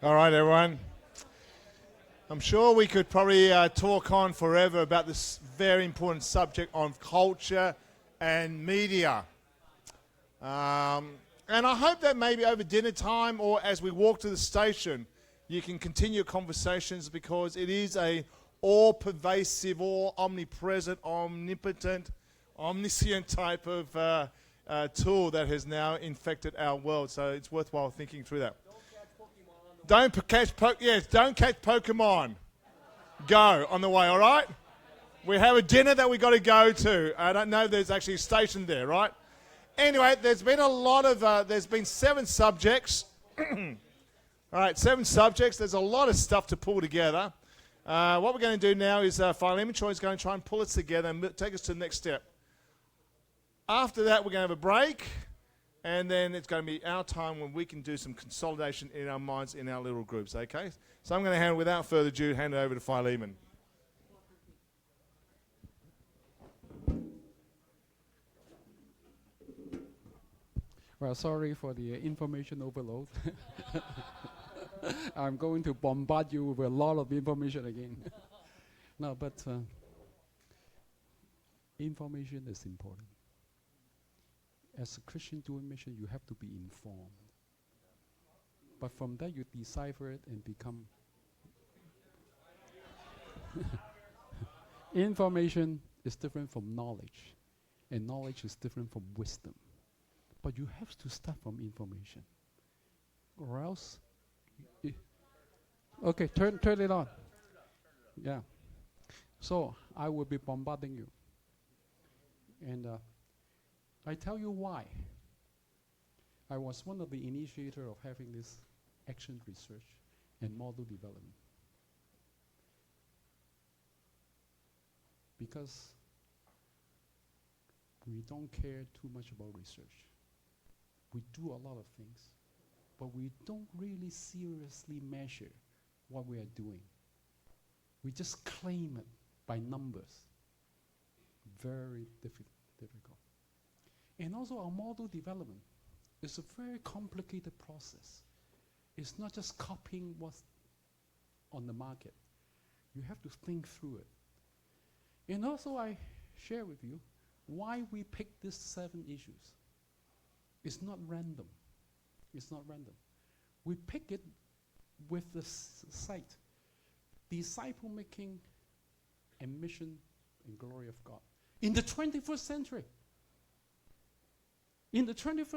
All right, everyone. I'm sure we could probably talk on forever about this very important subject of culture and media. And I hope that maybe over dinner time or as we walk to the station, you can continue conversations because it is a all-pervasive, all omnipresent, omnipotent, omniscient type of tool that has now infected our world. So it's worthwhile thinking through that. Don't catch Pokemon. Go on the way, all right? We have a dinner that we got to go to. I don't know if there's actually a station there, right? Anyway, there's been a lot of, there's been 7 subjects. All right, 7 subjects. There's a lot of stuff to pull together. What we're going to do now is Philemon Choi is going to try and pull us together and take us to the next step. After that, we're going to have a break. And then it's going to be our time when we can do some consolidation in our minds in our little groups, okay? So I'm going to without further ado, hand it over to Philemon. Well, sorry for the information overload. I'm going to bombard you with a lot of information again. No, but information is important. As a Christian doing mission, you have to be informed. But from that, you decipher it and become. Information is different from knowledge, and knowledge is different from wisdom. But you have to start from information, or else. Okay, turn it on. Yeah. So I will be bombarding you, and. I tell you why. I was one of the initiators of having this action research and model development. Because we don't care too much about research. We do a lot of things, but we don't really seriously measure what we are doing. We just claim it by numbers. Very difficult. And also our model development is a very complicated process. It's not just copying what's on the market. You have to think through it. And also I share with you why we picked these 7 issues. It's not random. It's not random. We pick it with the site, disciple making and mission and glory of God. In the 21st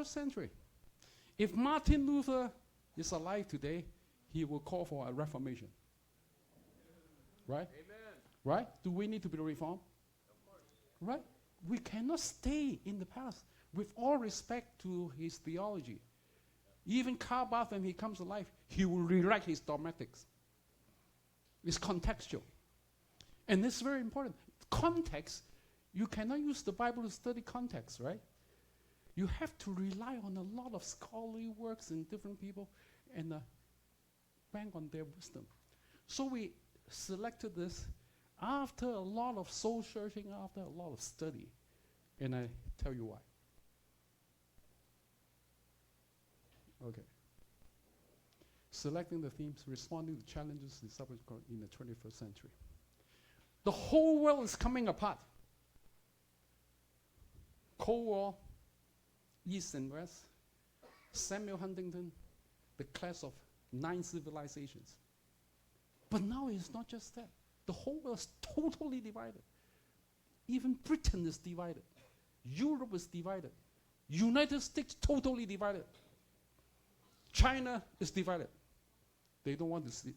century, if Martin Luther is alive today, he will call for a reformation. Right? Amen. Right? Do we need to be reformed? Of course. Right? We cannot stay in the past. With all respect to his theology, even Karl Barth, when he comes alive, he will rewrite his dogmatics. It's contextual. And it's very important. Context, you cannot use the Bible to study context, right? You have to rely on a lot of scholarly works and different people and bank on their wisdom. So we selected this after a lot of soul searching, after a lot of study. And I tell you why. Okay. Selecting the themes, responding to challenges in the 21st century. The whole world is coming apart. Cold War, East and West, Samuel Huntington, the clash of 9 civilizations. But now it's not just that. The whole world is totally divided. Even Britain is divided. Europe is divided. United States totally divided. China is divided. They don't want to see,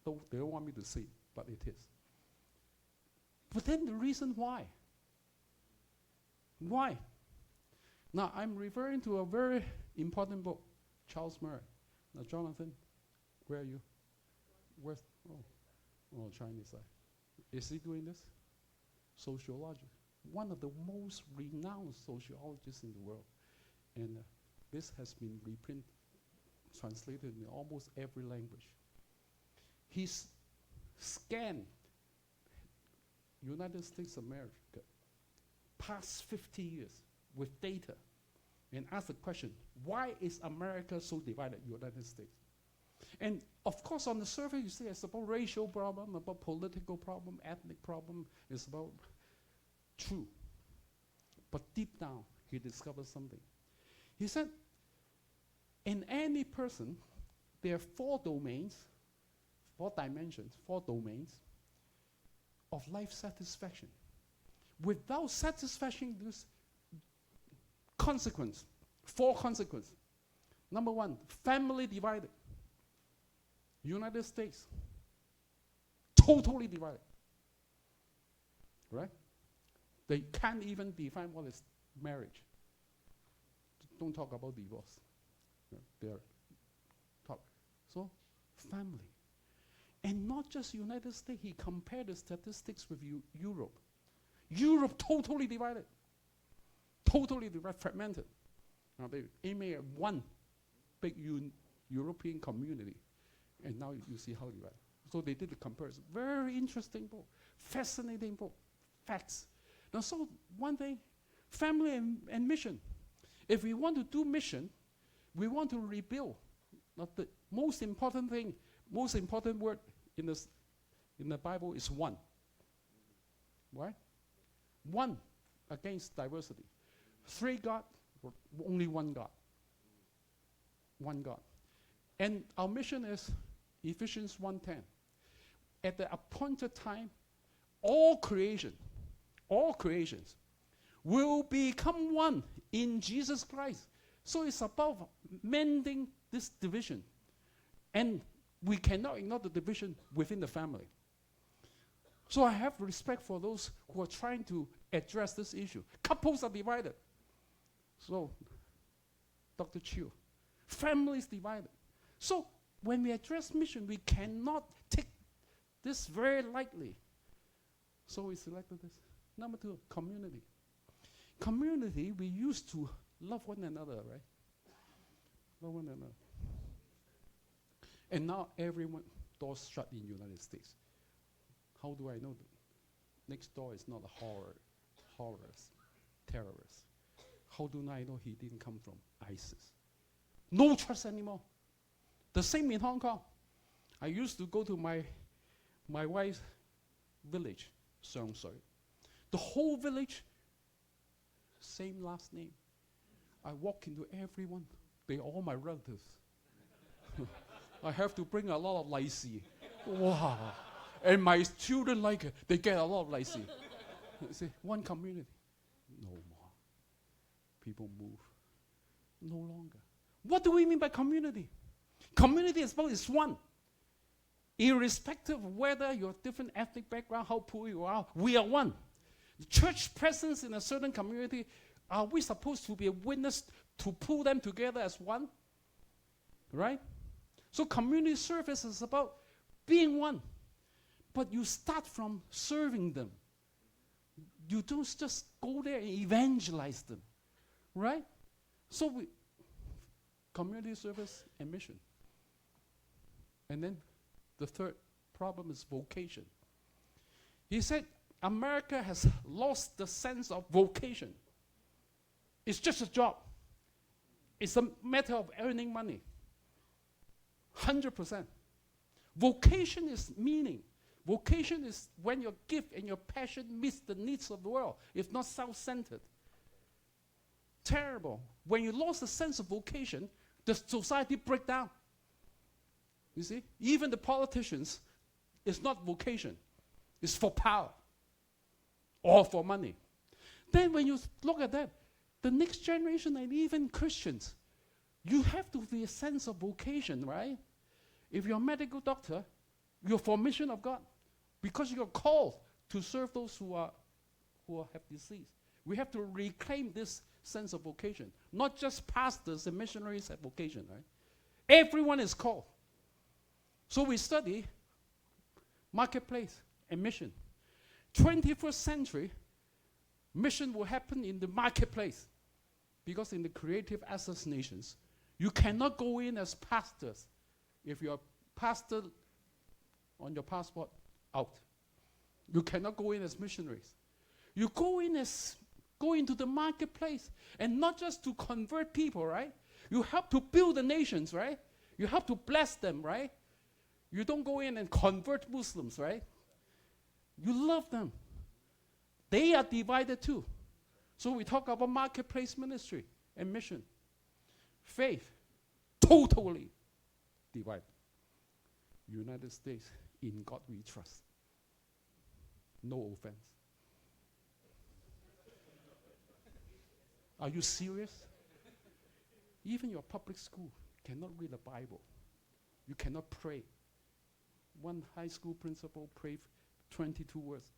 they don't want me to say, but it is. But then the reason why? Why? Now, I'm referring to a very important book, Charles Murray. Now, Jonathan, where are you? Where's, Chinese side. Is he doing this? Sociology. One of the most renowned sociologists in the world. And this has been reprinted, translated in almost every language. He's scanned United States of America past 50 years with data and ask the question, why is America so divided, United States? And of course, on the surface, you say it's about racial problem, about political problem, ethnic problem. It's about true. But deep down, he discovered something. He said, in any person, there are 4 domains, 4 dimensions, 4 domains of life satisfaction. Without satisfaction, there's consequence, 4 consequences. Number 1, family divided. United States, totally divided. Right? They can't even define what is marriage. Don't talk about divorce. They're talk. So, family. And not just United States, he compared the statistics with Europe. Europe totally divided. Totally divided, fragmented. Now they aim at one big European community. And now you see how divided. So they did the comparison. Very interesting book. Fascinating book. Facts. Now so one thing, family and mission. If we want to do mission, we want to rebuild. Not the most important thing, most important word in the Bible is one. Right? One against diversity. 3 God, only one God. One God. And our mission is Ephesians 1:10. At the appointed time, all creations will become one in Jesus Christ. So it's about mending this division. And we cannot ignore the division within the family. So I have respect for those who are trying to address this issue. Couples are divided. So, Dr. Chiu, families divided. So, when we address mission, we cannot take this very lightly. So we selected this. Number 2, community. Community, we used to love one another, right? Love one another. And now everyone, doors shut in the United States. How do I know that? Next door is not a terrorist. How do I know he didn't come from ISIS? No trust anymore. The same in Hong Kong. I used to go to my wife's village, Seong Sui. The whole village, same last name. I walk into everyone. They're all my relatives. I have to bring a lot of lychee. Wow. And my children like it. They get a lot of lychee. See, one community. No more. People move. No longer. What do we mean by community? Community is one. Irrespective of whether you're different ethnic background, how poor you are, we are one. The church presence in a certain community, are we supposed to be a witness to pull them together as one? Right? So community service is about being one. But you start from serving them. You don't just go there and evangelize them. Right? So community service and mission. And then the third problem is vocation. He said America has lost the sense of vocation. It's just a job. It's a matter of earning money. 100%. Vocation is meaning. Vocation is when your gift and your passion meets the needs of the world. It's not self-centered. Terrible. When you lost the sense of vocation, the society breaks down. You see? Even the politicians, it's not vocation. It's for power. Or for money. Then when you look at that, the next generation and even Christians, you have to be a sense of vocation, right? If you're a medical doctor, you're for mission of God. Because you're called to serve those who have disease. We have to reclaim this sense of vocation. Not just pastors and missionaries have vocation, right? Everyone is called. So we study marketplace and mission. 21st century, mission will happen in the marketplace. Because in the creative access nations, you cannot go in as pastors. If you're a pastor on your passport, out. You cannot go in as missionaries. You go into the marketplace, and not just to convert people, right? You help to build the nations, right? You have to bless them, right? You don't go in and convert Muslims, right? You love them. They are divided too. So we talk about marketplace ministry and mission. Faith, totally divided. United States, in God we trust. No offense. Are you serious? Even your public school cannot read the Bible. You cannot pray. One high school principal prayed 22 words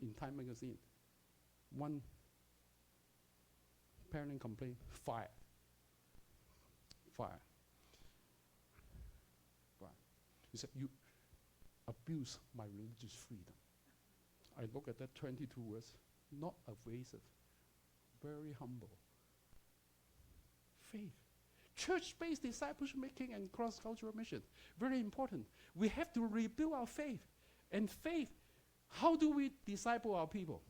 in Time magazine. One parent complained, fire. Fire. Fire. He said, you abuse my religious freedom. I look at that 22 words, not evasive, very humble. Faith. Church-based discipleship making and cross-cultural mission. Very important. We have to rebuild our faith. And faith, how do we disciple our people?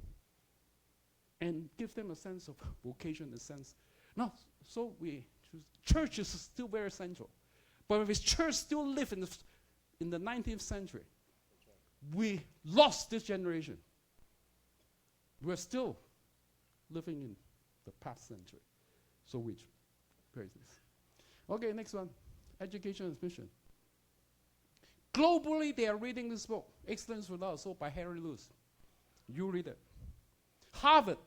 And give them a sense of vocation, a sense. No, so church is still very central. But if church still live in the 19th century, we lost this generation. We're still living in the past century. So we praise this. Okay, next one. Education and mission. Globally, they are reading this book, Excellence Without a Soul by Harry Lewis. You read it. Harvard,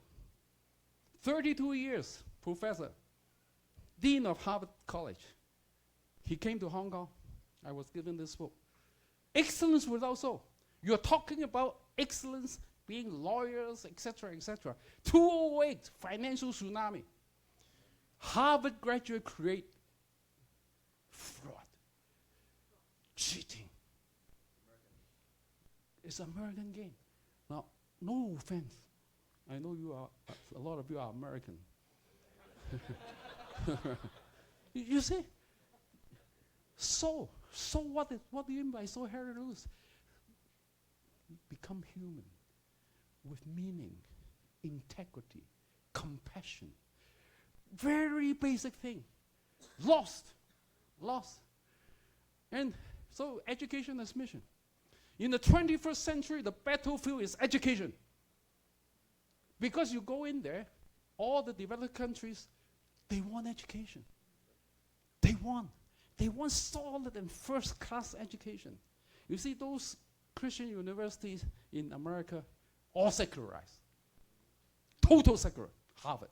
32 years, professor, dean of Harvard College. He came to Hong Kong. I was given this book. Excellence Without Soul. You're talking about excellence, being lawyers, etc., etc. 208, financial tsunami. Harvard graduate create fraud, cheating. It's American game. Now, no offense. I know you are, a lot of you are American. You see? So what do you mean by so Harry Lewis? Become human with meaning, integrity, compassion. Very basic thing. Lost. And so education is mission. In the 21st century, the battlefield is education. Because you go in there, all the developed countries, they want education. They want solid and first-class education. You see, those Christian universities in America, all secularized. Total secular. Harvard,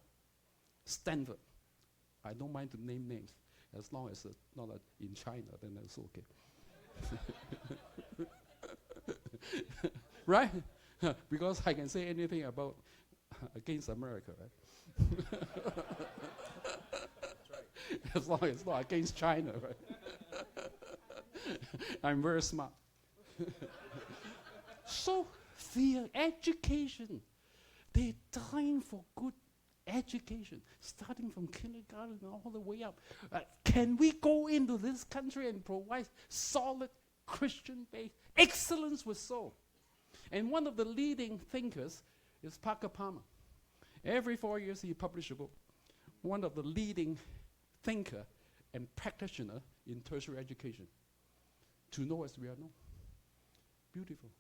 Stanford. I don't mind to name names. As long as it's not in China, then that's okay. Right? Because I can say anything about against America, right? As long as it's not against China, right? I'm very smart. So the education, they're dying for good education, starting from kindergarten all the way up. Can we go into this country and provide solid Christian-based excellence with soul? And one of the leading thinkers is Parker Palmer. Every 4 years he publishes a book. One of the leading thinker and practitioner in tertiary education. To know as we are known. Beautiful.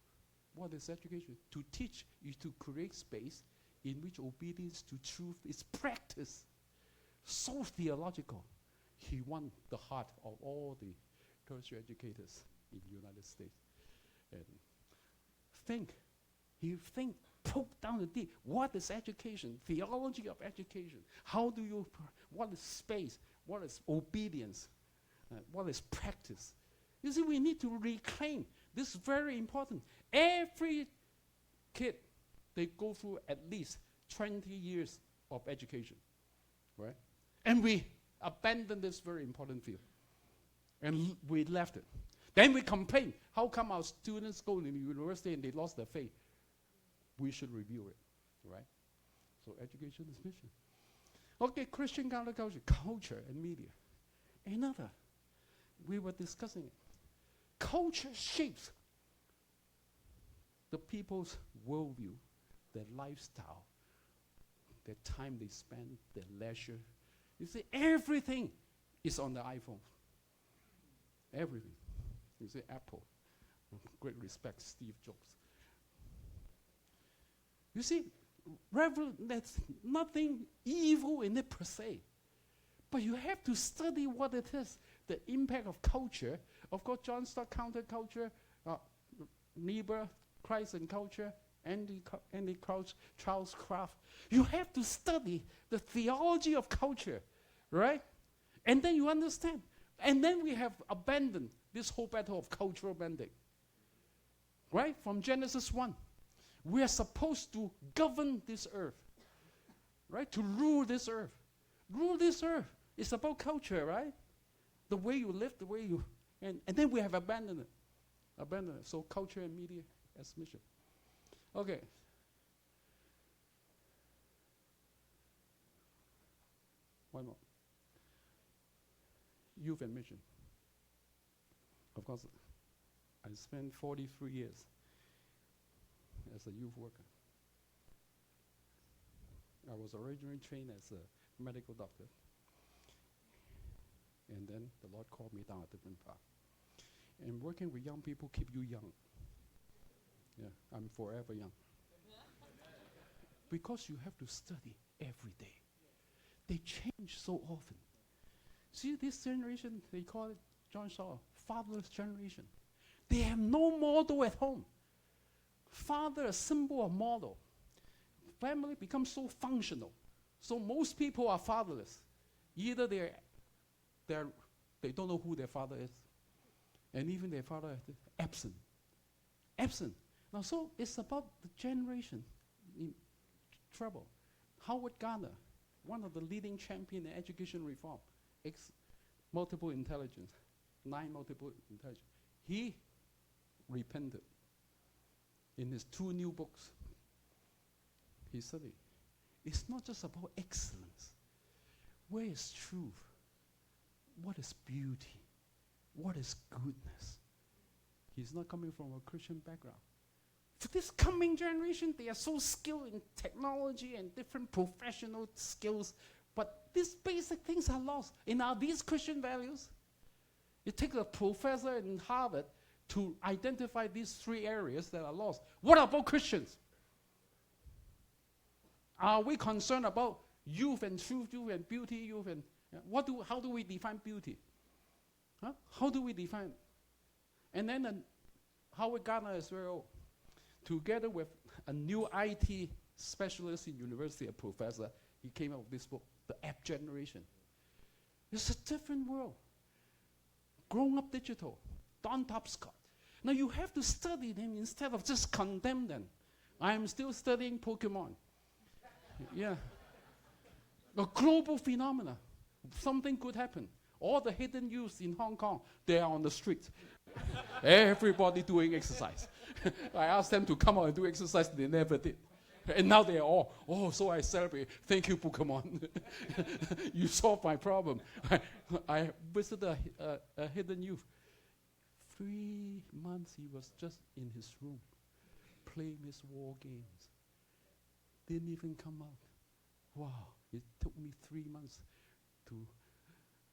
What is education? To teach is to create space in which obedience to truth is practiced. So theological. He won the heart of all the tertiary educators in the United States. And poke down the deep. What is education? Theology of education. How do you, what is space? What is obedience? What is practice? You see, we need to reclaim. This is very important. Every kid, they go through at least 20 years of education, right? And we abandoned this very important field. And we left it. Then we complain, how come our students go to the university and they lost their faith? We should review it, right? So education is mission. Okay, Christian counterculture, culture and media. Another, we were discussing it. Culture shapes the people's worldview, their lifestyle, their time they spend, their leisure. You see, everything is on the iPhone. Everything. You say Apple. Great respect, Steve Jobs. You see, there's nothing evil in it per se. But you have to study what it is, the impact of culture. Of course, John Stott, counterculture, Niebuhr, Christ and culture, Andy Crouch, Charles Kraft. You have to study the theology of culture, right? And then you understand. And then we have abandoned this whole battle of cultural bending, right? From Genesis 1. We are supposed to govern this earth, right? To rule this earth. Rule this earth. It's about culture, right? The way you live, the way you... And then we have abandoned it. Abandoned it. So culture and media as mission. Okay. One more. Youth and mission. Of course, I spent 43 years as a youth worker. I was originally trained as a medical doctor. And then the Lord called me down a different path. And working with young people keep you young. Yeah, I'm forever young. Because you have to study every day. They change so often. See, this generation, they call it, John Shaw, fatherless generation. They have no model at home. Father, a symbol of model. Family becomes so functional. So most people are fatherless. Either they don't know who their father is, and even their father is absent. Absent. Now, so it's about the generation in trouble. Howard Gardner, one of the leading champions in education reform, multiple intelligence, 9 multiple intelligence. He repented. In his 2 new books, he studied. It's not just about excellence. Where is truth? What is beauty? What is goodness? He's not coming from a Christian background. For this coming generation, they are so skilled in technology and different professional skills, but these basic things are lost. And are these Christian values? It takes a professor in Harvard to identify these 3 areas that are lost. What about Christians? Are we concerned about youth and truth, youth and beauty, youth and... how do we define beauty? Huh? How do we define? And then Howard Gardner is very old. Together with a new IT specialist in university, a professor, he came up with this book, The App Generation. It's a different world. Grown-up digital. Don Topscott. Now you have to study them instead of just condemn them. I am still studying Pokemon. Yeah. A global phenomena. Something could happen. All the hidden youths in Hong Kong, they are on the street. Everybody doing exercise. I asked them to come out and do exercise, they never did. And now they are all, so I celebrate. Thank you, Pokemon. You solved my problem. I visited a hidden youth. 3 months he was just in his room, playing his war games. Didn't even come out. Wow, it took me 3 months to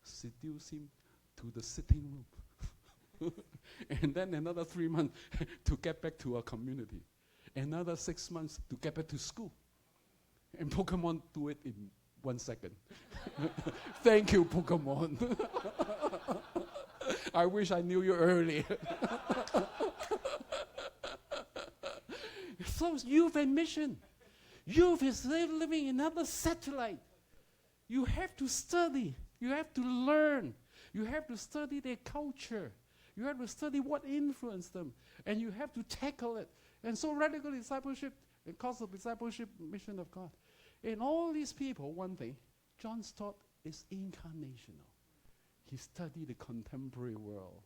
seduce him to the sitting room. And then another 3 months to get back to our community. Another 6 months to get back to school. And Pokemon do it in 1 second. Thank you, Pokemon. I wish I knew you earlier. So youth and mission. Youth is living in another satellite. You have to study. You have to learn. You have to study their culture. You have to study what influenced them. And you have to tackle it. And so radical discipleship, the cause of discipleship, mission of God. In all these people, one thing, John Stott is incarnational. He studied the contemporary world.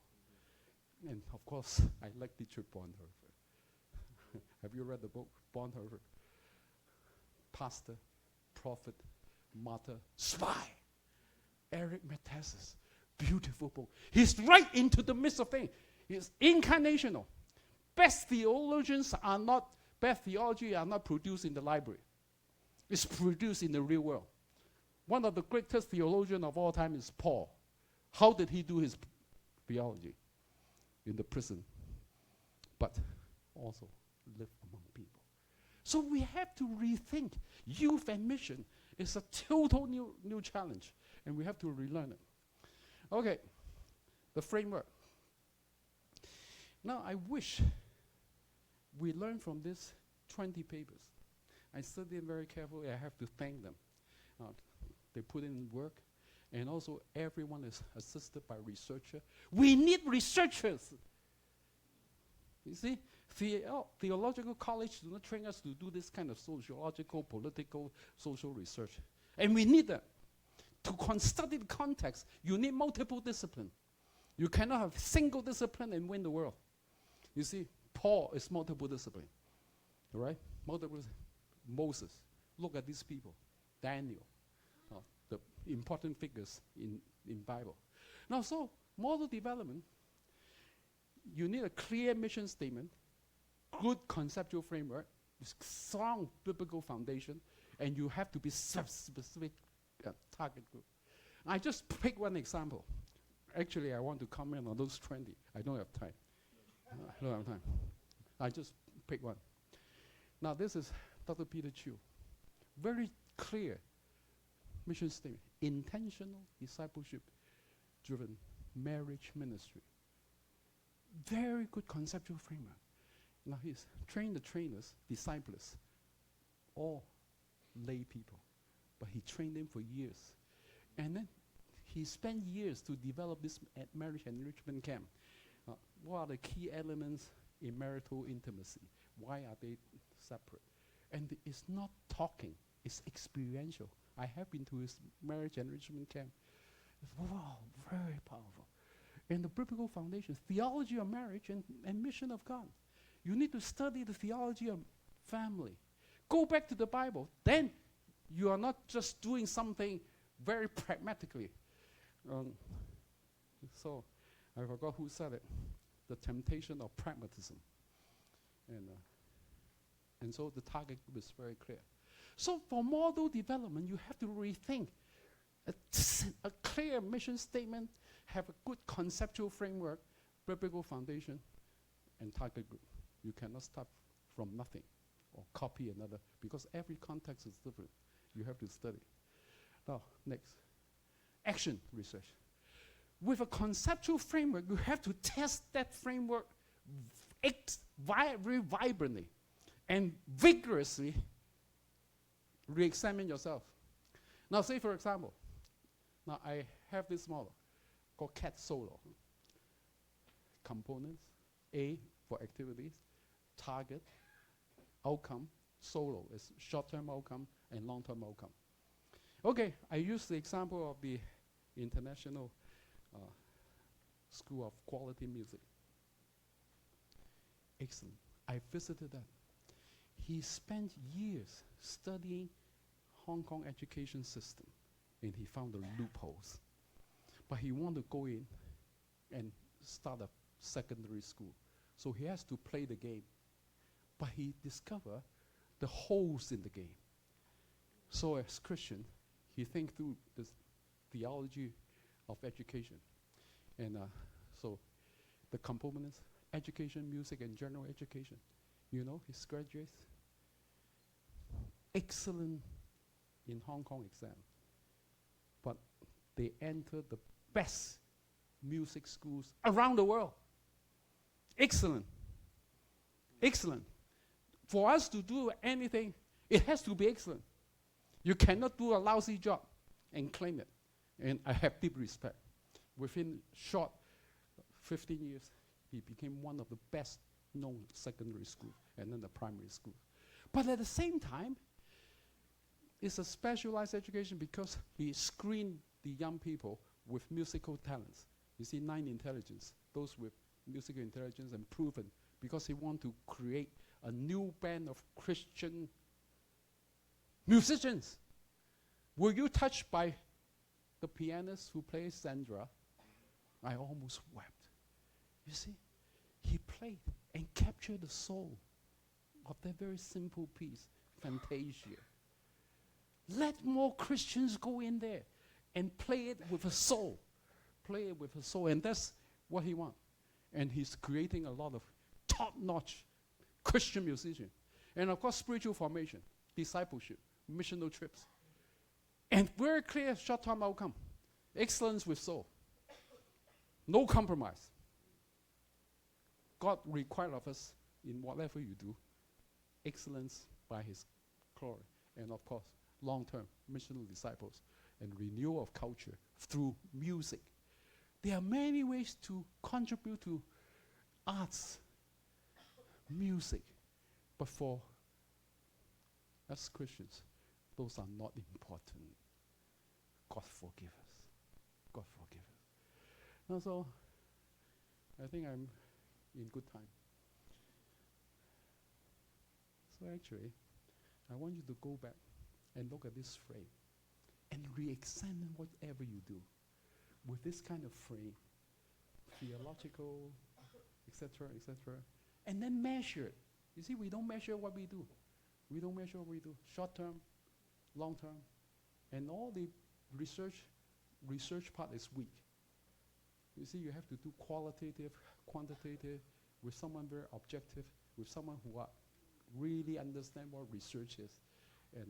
And of course, I like Dietrich Bonhoeffer. Have you read the book, Bonhoeffer? Pastor, prophet, martyr, spy. Eric Metaxas. Beautiful book. He's right into the midst of things. He's incarnational. Best theology are not produced in the library. It's produced in the real world. One of the greatest theologians of all time is Paul. How did he do his theology in the prison, but also live among people. So we have to rethink youth and mission. It's a total new challenge, and we have to relearn it. Okay, the framework. Now I wish we learn from this 20 papers. I studied them very carefully. I have to thank them. They put in work, and also everyone is assisted by researchers. We need researchers. You see, theological college do not train us to do this kind of sociological, political, social research. And we need that. To study the context, you need multiple discipline. You cannot have single discipline and win the world. You see, Paul is multiple discipline. All right? Moses. Look at these people. Daniel. The important figures in Bible. Now, so model development, you need a clear mission statement, good conceptual framework, strong biblical foundation, and you have to be specific target group. I just pick one example. Actually, I want to comment on those 20. I don't have time. I don't have time. I just pick one. Now, this is Dr. Peter Chu. Very clear mission statement. Intentional discipleship-driven marriage ministry. Very good conceptual framework. Now, he's trained the trainers, disciples, all lay people. But he trained them for years. And then he spent years to develop this marriage enrichment camp. What are the key elements in marital intimacy? Why are they separate? And it's not talking, it's experiential. I have been to his marriage enrichment camp. Wow, very powerful. And the biblical foundation, theology of marriage and mission of God. You need to study the theology of family. Go back to the Bible. Then you are not just doing something very pragmatically. So I forgot who said it. The temptation of pragmatism. And so the target group is very clear. So for model development, you have to rethink a clear mission statement, have a good conceptual framework, biblical foundation, and target group. You cannot start from nothing or copy another, because every context is different. You have to study. Now, next. Action research. With a conceptual framework, you have to test that framework very vibrantly and vigorously re-examine yourself. Now, say for example, now I have this model called CAT Solo. Components, A for activities, target, outcome, solo is short-term outcome and long-term outcome. Okay, I use the example of the International School of Quality Music. Excellent. I visited that. He spent years studying Hong Kong education system, and he found the loopholes. But he wanted to go in and start a secondary school. So he has to play the game. But he discovered the holes in the game. So as Christian, he think through the theology of education. And so the components, education, music, and general education. You know, his graduates, excellent in Hong Kong exam. But they entered the best music schools around the world. Excellent. Excellent. For us to do anything, it has to be excellent. You cannot do a lousy job and claim it. And I have deep respect. Within short 15 years, he became one of the best known secondary schools and then the primary school. But at the same time, it's a specialized education because he screened the young people with musical talents. You see, 9 intelligence, those with musical intelligence and proven, because he wanted to create a new band of Christian musicians. Were you touched by the pianist who plays Sandra? I almost wept. You see, he played and captured the soul of that very simple piece, Fantasia. Let more Christians go in there and play it with a soul. Play it with a soul. And that's what he wants. And he's creating a lot of top-notch Christian musicians. And of course, spiritual formation, discipleship, missional trips. And very clear short-term outcome. Excellence with soul. No compromise. God requires of us in whatever you do, excellence by his glory. And of course, long-term missional disciples and renewal of culture through music. There are many ways to contribute to arts, music, but for us Christians, those are not important. God forgive us. God forgive us. And so, I think I'm in good time. So actually, I want you to go back and look at this frame and re-examine whatever you do with this kind of frame, theological, etc., etc., and then measure it. You see, we don't measure what we do. We don't measure what we do. Short term, long term, and all the research part is weak. You see, you have to do qualitative, quantitative, with someone very objective, with someone who really understand what research is, and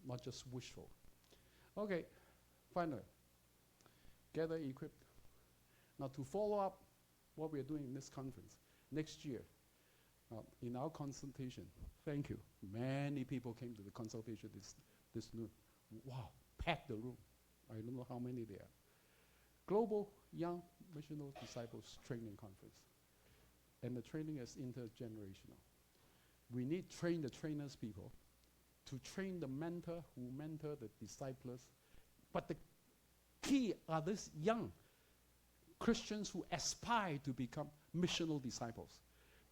not just wishful. Okay, finally, gather equipped. Now to follow up what we are doing in this conference, next year, in our consultation, thank you, many people came to the consultation this noon. Wow, packed the room. I don't know how many there are. Global Young Missional Disciples Training Conference. And the training is intergenerational. We need train the trainers people to train the mentor who mentor the disciples. But the key are these young Christians who aspire to become missional disciples.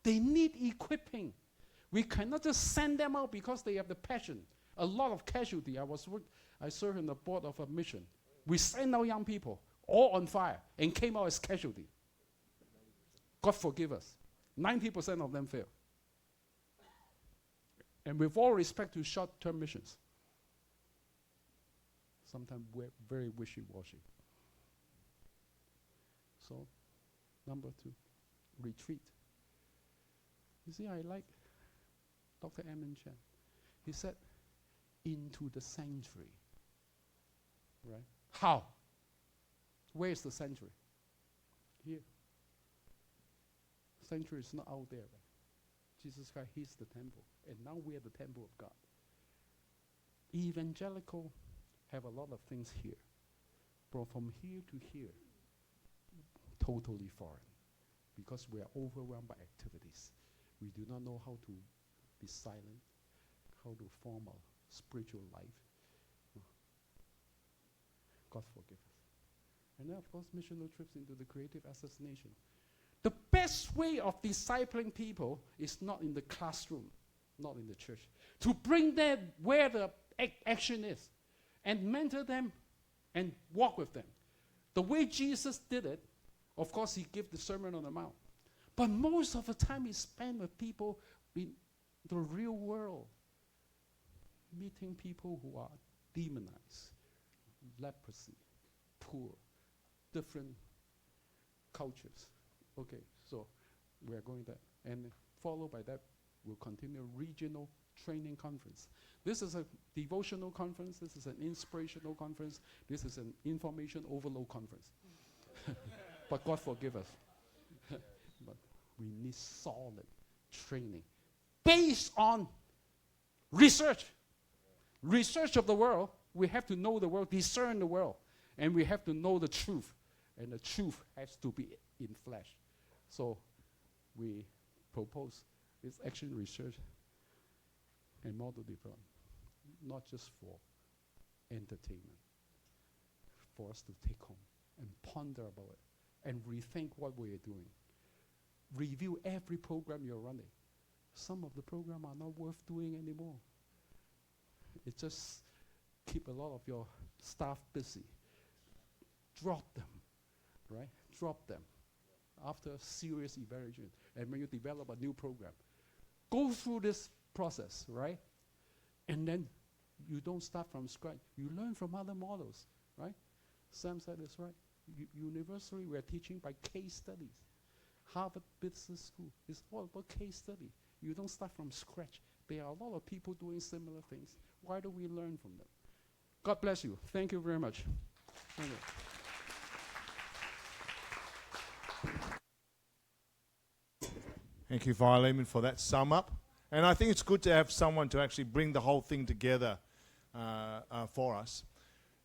They need equipping. We cannot just send them out because they have the passion. A lot of casualty. I served in the board of a mission. We sent out young people, all on fire, and came out as casualty. God forgive us. 90% of them fail. And with all respect to short-term missions, sometimes we're very wishy-washy. So, number 2, retreat. You see, I like Dr. Emin Chen. He said, into the sanctuary. Right? How? Where is the sanctuary? Here. Sanctuary is not out there. Right? Jesus Christ, he's the temple. And now we are the temple of God. Evangelical have a lot of things here. But from here to here, totally foreign. Because we are overwhelmed by activities. We do not know how to be silent, how to form a spiritual life. God forgive us. And then, of course, missional trips into the creative assassination. The best way of discipling people is not in the classroom, not in the church. To bring them where the action is and mentor them and walk with them. The way Jesus did it, of course, he gave the Sermon on the Mount. But most of the time he spent with people in the real world, meeting people who are demonized, leprosy, poor, different cultures. Okay, so we are going there. And followed by that, we'll continue regional training conference. This is a devotional conference. This is an inspirational conference. This is an information overload conference. But God forgive us. But we need solid training based on research. Research of the world. We have to know the world, discern the world. And we have to know the truth. And the truth has to be in flesh. So we propose this action research and model development, not just for entertainment, for us to take home and ponder about it and rethink what we are doing. Review every program you're running. Some of the programs are not worth doing anymore. It just keep a lot of your staff busy. Drop them, right? Drop them after serious evaluation. And when you develop a new program, go through this process, right? And then you don't start from scratch. You learn from other models, right? Sam said it's right. University, we are teaching by case studies. Harvard Business School is all about case study. You don't start from scratch. There are a lot of people doing similar things. Why don't we learn from them? God bless you. Thank you very much. Thank you. Thank you, Philemon, for that sum up. And I think it's good to have someone to actually bring the whole thing together for us.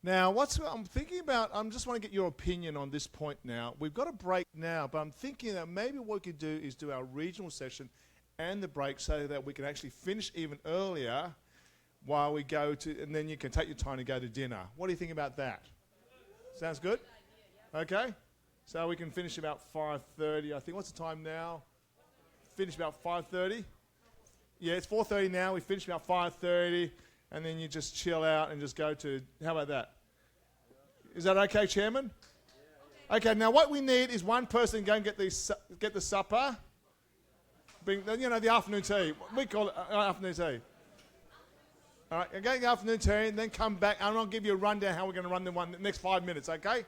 Now, I'm thinking about, I just want to get your opinion on this point now. We've got a break now, but I'm thinking that maybe what we could do is do our regional session and the break so that we can actually finish even earlier while we go to, and then you can take your time to go to dinner. What do you think about that? Sounds good? Okay. So we can finish about 5:30. I think, what's the time now? Finish about 5:30? Yeah, it's 4:30 now. We finish about 5:30. And then you just chill out and just go to, how about that? Is that okay, Chairman? Okay, now what we need is one person go and get the supper. Bring, the afternoon tea. We call it afternoon tea. All right, get the afternoon tea and then come back and I'll give you a rundown how we're going to run the next 5 minutes, okay?